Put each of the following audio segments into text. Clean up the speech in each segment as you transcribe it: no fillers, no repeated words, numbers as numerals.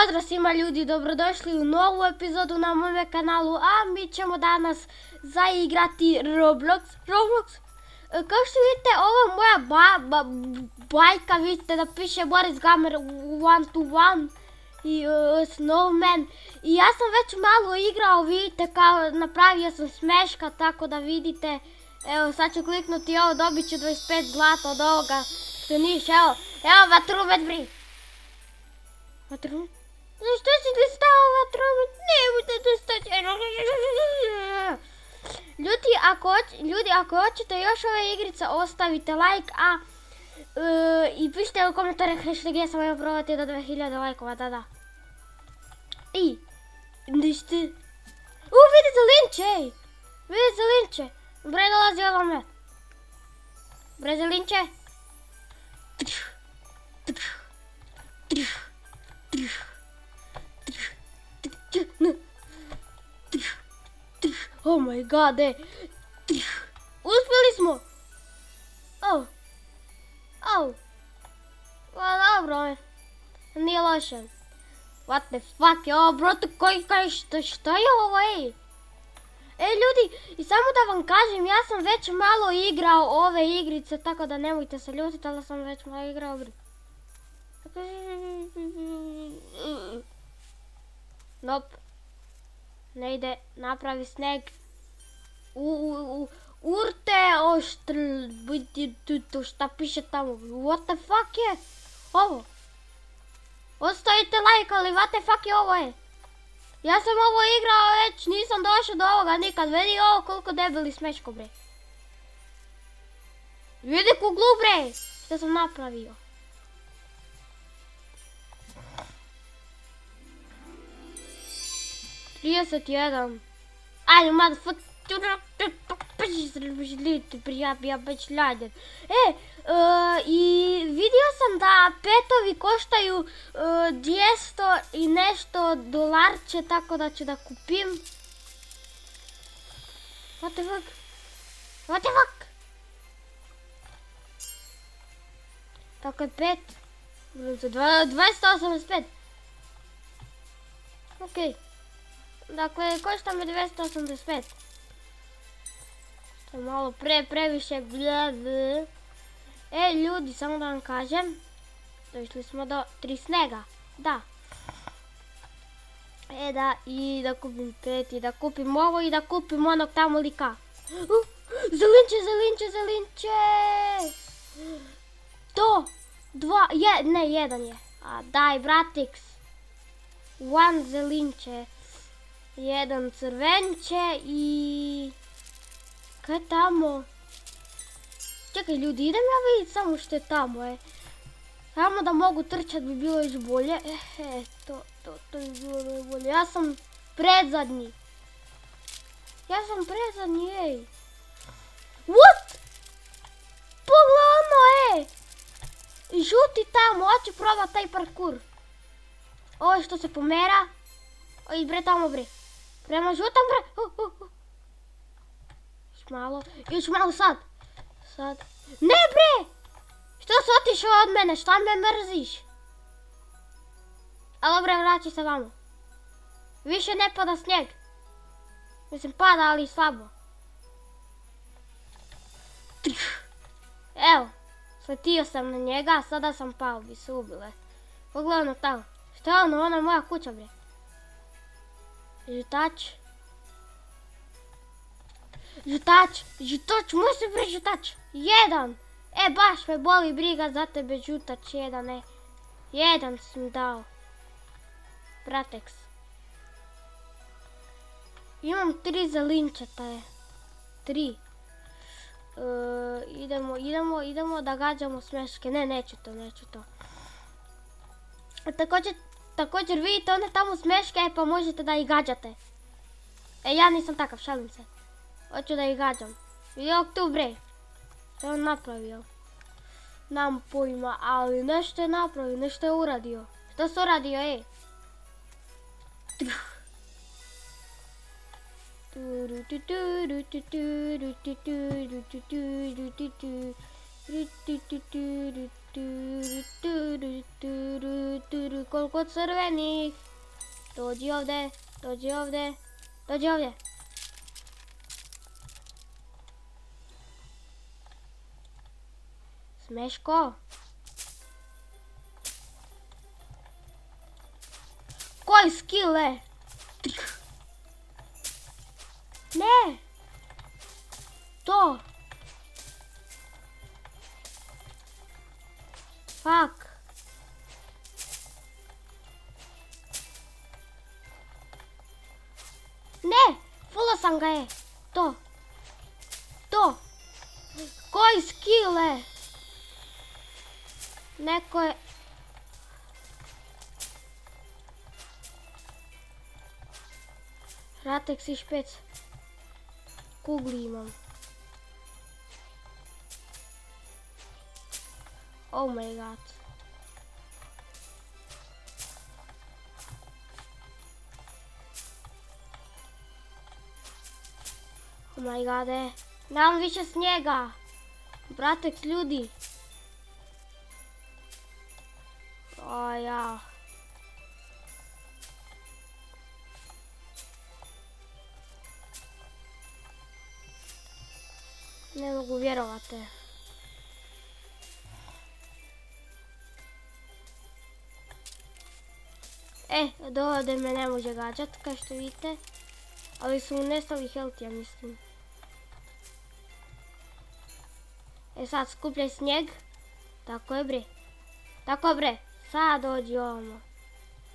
Pozdrav svima ljudi, dobrodošli u novu epizodu na mome kanalu, a mi ćemo danas zaigrati Roblox. Kao što vidite, ovo je moja bajka, vidite da piše Boris Gamer 121 i Snowman. I ja sam već malo igrao, vidite, kao napravio sam smeška, tako da vidite. Evo, sad ću kliknuti ovo, dobit ću 25 zlata od ovoga što niš, evo vatrumet bri. Vatrumet? Zašto si ti stao vatrumet? Nemojte da stati. Ljudi, ako hoćete još ove igrice, ostavite like, i pišite u komentare hashtag ja sam probati do 2000 lajkova, da. I, ništa. Vidite linče, vidite linče. Bre, dolazi ovome. Bre, za linče. Oh my god, uspjeli smo. Dobro, nije loše. What the fuck, brate, šta je ovo, ljudi, i samo da vam kažem, ja sam već malo igrao ove igrice, tako da nemojte se ljutiti, ali sam već malo igrao. Nope. Ne ide, napravi sneg. Urte šta piše tamo, what the fuck je ovo? Ostavite like, ali what the fuck je ovo je? Ja sam ovo igrao već, nisam došao do ovoga nikad, vidi ovo koliko debeli smeško bre. Vidi kuglu bre, što sam napravio. ...31. Ajde, motherfucker. Ja već ljaden. I vidio sam da petovi koštaju 200 i nešto dolarče, tako da ću da kupim. What the fuck? What the fuck? Tako je 5. 285. Okej. Dakle, košta me 285. To je malo previše. Ljudi, samo da vam kažem. Došli smo do 3 snega. Da. Da, i da kupim 5, i da kupim ovo, i da kupim onog tamo lika. Zelinče. To. 2, ne, 1 je. Daj, bratiks. 1 zelinče. 1 crvenče i... Kaj je tamo? Čekaj ljudi, idem ja vidjeti samo što je tamo, Samo da mogu trčat bi bilo još bolje. To bi bilo najbolje. Ja sam predzadnji. What? Pogledaj ono, Žuti tamo, hoću probat taj parkour. Ovo što se pomera. I bre tamo bre. Prema žutom bre. Još malo sad. Ne bre. Što si otišao od mene? Šta me mrziš? Ali bre, vraći se vamo. Više ne pada snijeg. Mislim pada, ali slabo. Evo. Sletio sam na njega, a sada sam pao, bi se ubile. Pogledaj ono tamo. Šta je ono? Ona je moja kuća bre. Žutač, moj se bre žutač. 1. Baš me boli briga za tebe žutač, 1, 1 sam dao. Brateks. Imam 3 zelinčeta, 3. Idemo da gađamo smeške. Ne, neću to. Također vidite one tamo smeške, pa možete da ih gađate. Ja nisam takav, šalim se. Hoću da ih gađam. Vidi ovog tu bre. Što je on napravio? Nam pojma, ali nešto je napravio, nešto je uradio. Što se uradio, Koliko crvenih? Dođi ovdje, dođi ovdje, dođi ovdje. Smeško. Koji skill je? Ne. To. Fuck. Ne. Fulo sam ga je. To. To. Koji skill je? Neko je... Ratex i špec. Kugli imam. Oh my god. Oh my god, nemam više snijega. Bratex ljudi. O ja. Ne mogu vjerovati. Do ovdje me ne može gađat, kao što vidite. Ali su nestali health, ja mislim. Sad skupljaj snijeg. Tako je bre. Tako je bre. Sad dođi ovamo.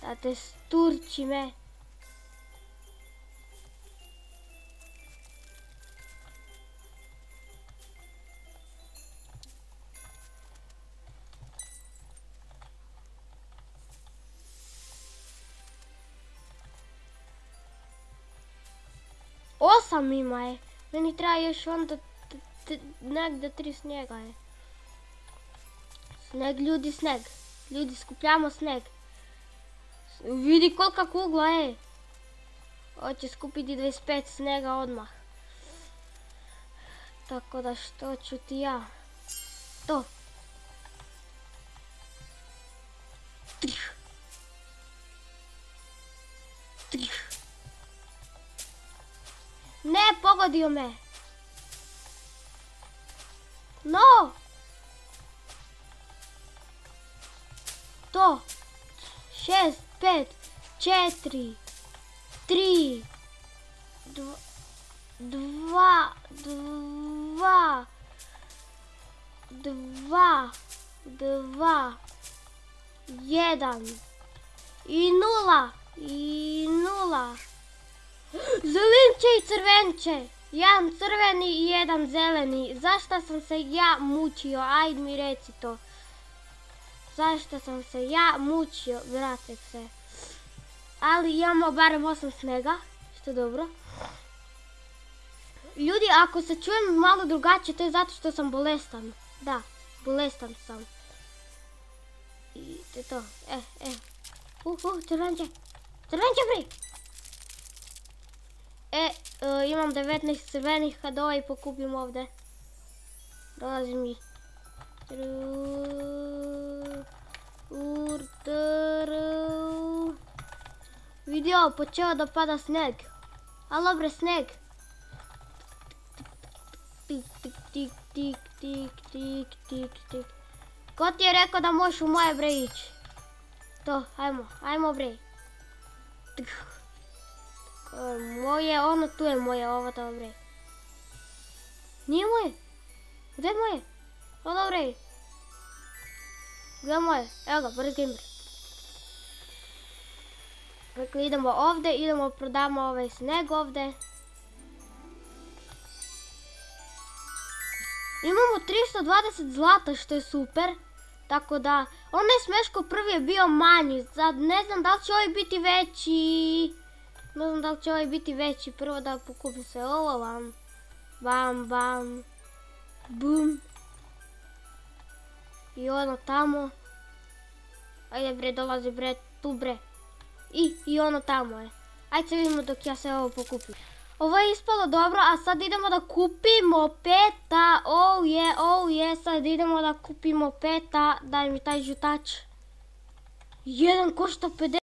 Da te sturči me. Osam ima je. Meni treba još onda negdje 3 snijega je. Sneg ljudi, sneg. Ljudi, skupljamo sneg. Vidi kolika kugla je. Hoće skupiti 25 snega odmah. Tako da što ću ti ja? To. Trih. Trih. Ne, pogodio me. No. To. 6, 5, 4, 3, 2, 1 i 0. Zelenče i crvenče. Jedan crveni i jedan zeleni. Zašto sam se ja mučio? Ajde mi reci to. Zašto sam se ja mučio, vrate se. Ali imamo barem 8 snega, što je dobro. Ljudi, ako se čujem malo drugačije, to je zato što sam bolestan. Da, bolestan sam. I to je to. Crvenče. Crvenče pri! Imam 19 crvenih, kad ovaj pokupim ovdje. Dolazi mi. Vidio, počeo da pada sneg. Alo bre, sneg. Tik, tik, tik, tik, tik, tik, tik, tik. Ko ti je rekao da možeš u moje bre ići? To, ajmo bre. Moje, ono tu je moje, ovo to bre. Nije moje. Gdje je moje? Ono bre. Gdje je moje? Evo ga, brz gamer. Dakle, idemo ovdje, idemo prodamo ovaj sneg ovdje. Imamo 320 zlata, što je super. Tako da, onaj smeško prvi je bio manji. Sad ne znam da li će ovaj biti veći. Prvo da pokupim se ovo, bam, bum. I ono tamo. Ajde bre, dolazi bre, tu bre. I ono tamo je. Ajde se vidimo dok ja se ovo pokupim. Ovo je ispalo dobro, a sad idemo da kupimo peta. Oh je, sad idemo da kupimo peta. Daj mi taj žutač. Jedan košta 50.